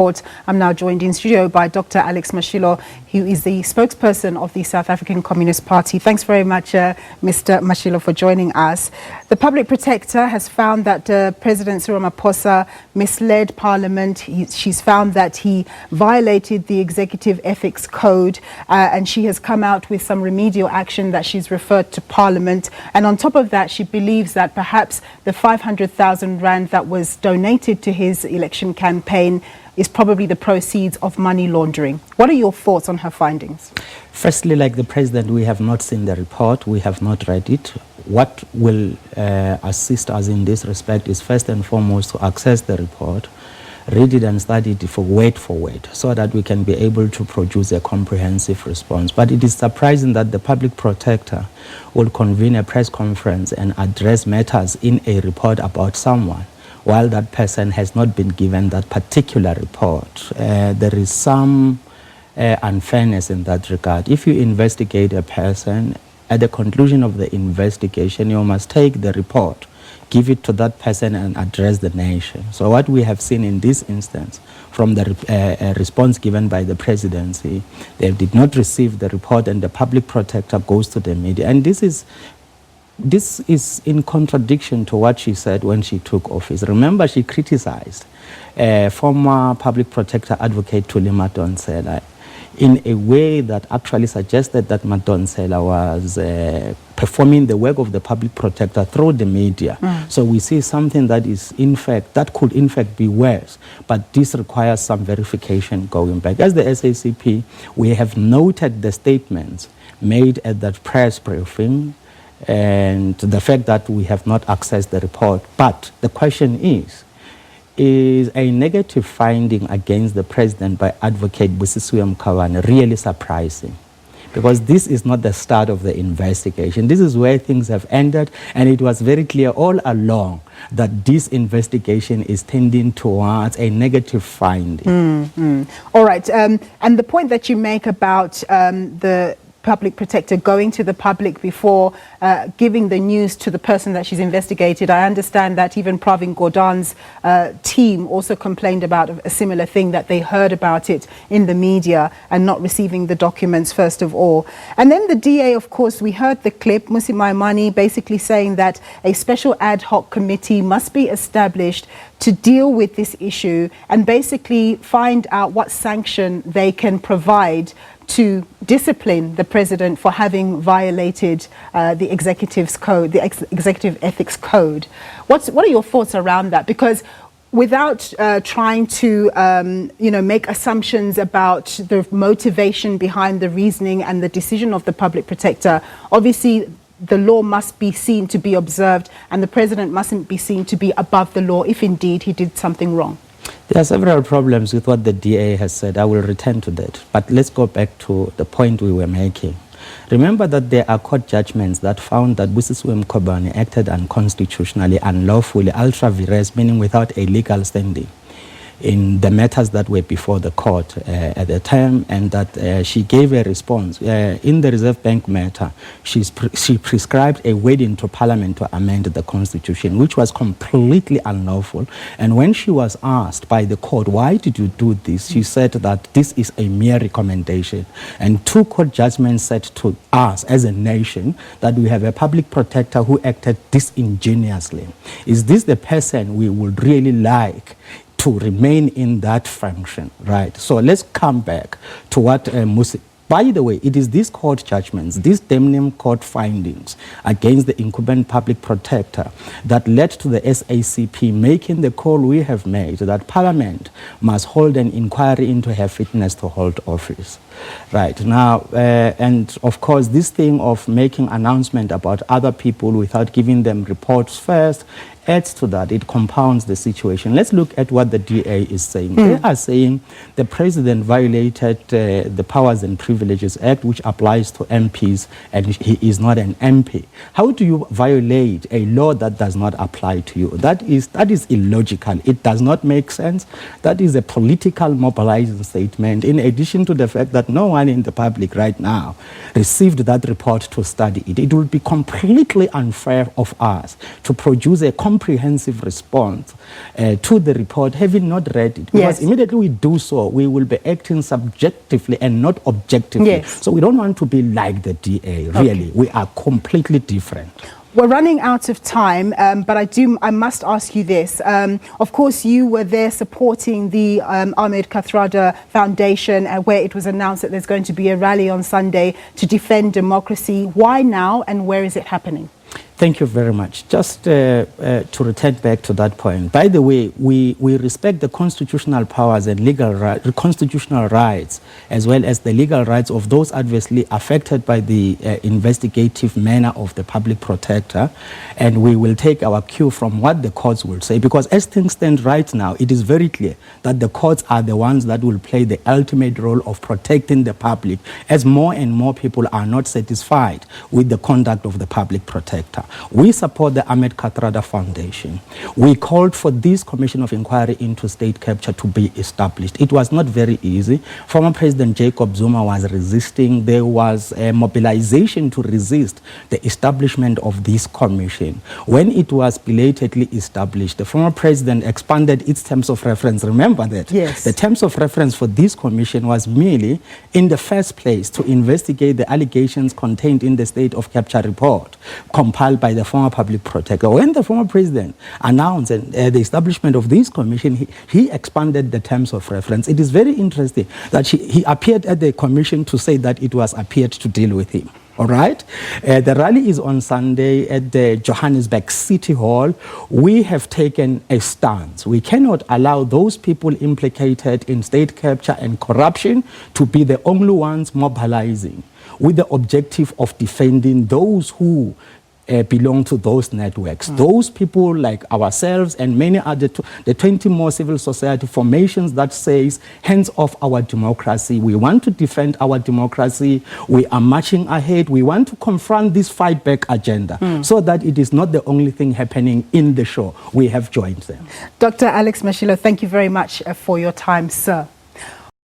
I'm now joined in studio by Dr. Alex Mashilo, who is the spokesperson of the South African Communist Party. Thanks very much, Mr. Mashilo, for joining us. The Public Protector has found that President Ramaphosa misled Parliament. She's found that he violated the Executive Ethics Code, and she has come out with some remedial action that she's referred to Parliament. And on top of that, she believes that perhaps the 500,000 rand that was donated to his election campaign is probably the proceeds of money laundering. What are your thoughts on her findings? Firstly, like the President, we have not seen the report. We have not read it. What will assist us in this respect is first and foremost to access the report, read it and study it for word, so that we can be able to produce a comprehensive response. But it is surprising that the Public Protector will convene a press conference and address matters in a report about someone, while that person has not been given that particular report. There is some unfairness in that regard. If you investigate a person, at the conclusion of the investigation, you must take the report, give it to that person and address the nation. So what we have seen in this instance, from the response given by the presidency, they did not receive the report and the Public Protector goes to the media. And this is in contradiction to what she said when she took office. Remember, she criticized former Public Protector Advocate Thuli Madonsela in a way that actually suggested that Madonsela was performing the work of the Public Protector through the media. So we see something that is, in fact, that could in fact be worse, but this requires some verification going back. As the SACP, we have noted the statements made at that press briefing and the fact that we have not accessed the report. But the question is a negative finding against the President by Advocate Busisiwe Mkhwebane really surprising? Because this is not the start of the investigation. This is where things have ended, and it was very clear all along that this investigation is tending towards a negative finding. All right, and the point that you make about the Public Protector going to the public before giving the news to the person that she's investigated. I understand that even Pravin Gordhan's team also complained about a similar thing, that they heard about it in the media and not receiving the documents first of all. And then the DA, of course, we heard the clip, Musi Maimane, basically saying that a special ad hoc committee must be established to deal with this issue and basically find out what sanction they can provide to discipline the president for having violated the Executive's Code, the Executive Ethics Code. What are your thoughts around that? Because without trying to make assumptions about the motivation behind the reasoning and the decision of the Public Protector, obviously the law must be seen to be observed and the president mustn't be seen to be above the law if indeed he did something wrong. There are several problems with what the DA has said. I will return to that. But let's go back to the point we were making. Remember that there are court judgments that found that Busisiwe Mkhwebane acted unconstitutionally, unlawfully, ultra vires, meaning without a legal standing, in the matters that were before the court at the time, and that she gave a response. In the Reserve Bank matter, she prescribed a waiting to Parliament to amend the Constitution, which was completely unlawful. And when she was asked by the court, why did you do this? She said that this is a mere recommendation. And two court judgments said to us as a nation that we have a Public Protector who acted disingenuously. Is this the person we would really like to remain in that function, right? So let's come back to what Musi. By the way, it is these court judgments, these damning court findings against the incumbent Public Protector that led to the SACP making the call we have made that Parliament must hold an inquiry into her fitness to hold office. Right now, and of course, this thing of making announcement about other people without giving them reports first adds to that. It compounds the situation. Let's look at what the DA is saying. They are saying the president violated the Powers and Privileges Act, which applies to MPs, and he is not an MP. How do you violate a law that does not apply to you? That is illogical. It does not make sense. That is a political mobilizing statement, in addition to the fact that no one in the public right now received that report to study it. It would be completely unfair of us to produce a comprehensive comprehensive response to the report, having not read it. Because immediately we do so, we will be acting subjectively and not objectively. So we don't want to be like the DA, really. We are completely different. We're running out of time, but I must ask you this. Of course, you were there supporting the Ahmed Kathrada Foundation, where it was announced that there's going to be a rally on Sunday to defend democracy. Why now, and where is it happening? Thank you very much. Just to return back to that point, by the way, we respect the constitutional powers and constitutional rights, as well as the legal rights of those adversely affected by the investigative manner of the public protector, and we will take our cue from what the courts will say, because as things stand right now, it is very clear that the courts are the ones that will play the ultimate role of protecting the public, as more and more people are not satisfied with the conduct of the public protector. We support the Ahmed Kathrada Foundation. We called for this Commission of Inquiry into State Capture to be established. It was not very easy. Former President Jacob Zuma was resisting. There was a mobilization to resist the establishment of this commission. When it was belatedly established, the former president expanded its terms of reference. Remember that? Yes. The terms of reference for this commission was merely, in the first place, to investigate the allegations contained in the State of Capture report compiled by the former public protector. When the former president announced the establishment of this commission, he expanded the terms of reference. It is very interesting that he appeared at the commission to say that it was appeared to deal with him. All right? The rally is on Sunday at the Johannesburg City Hall. We have taken a stance. We cannot allow those people implicated in state capture and corruption to be the only ones mobilizing with the objective of defending those who belong to those networks. Those people like ourselves and many other, the 20 more civil society formations that says, hands off our democracy. We want to defend our democracy. We are marching ahead. We want to confront this fight back agenda so that it is not the only thing happening in the show. We have joined them. Dr. Alex Mashilo, thank you very much for your time, sir.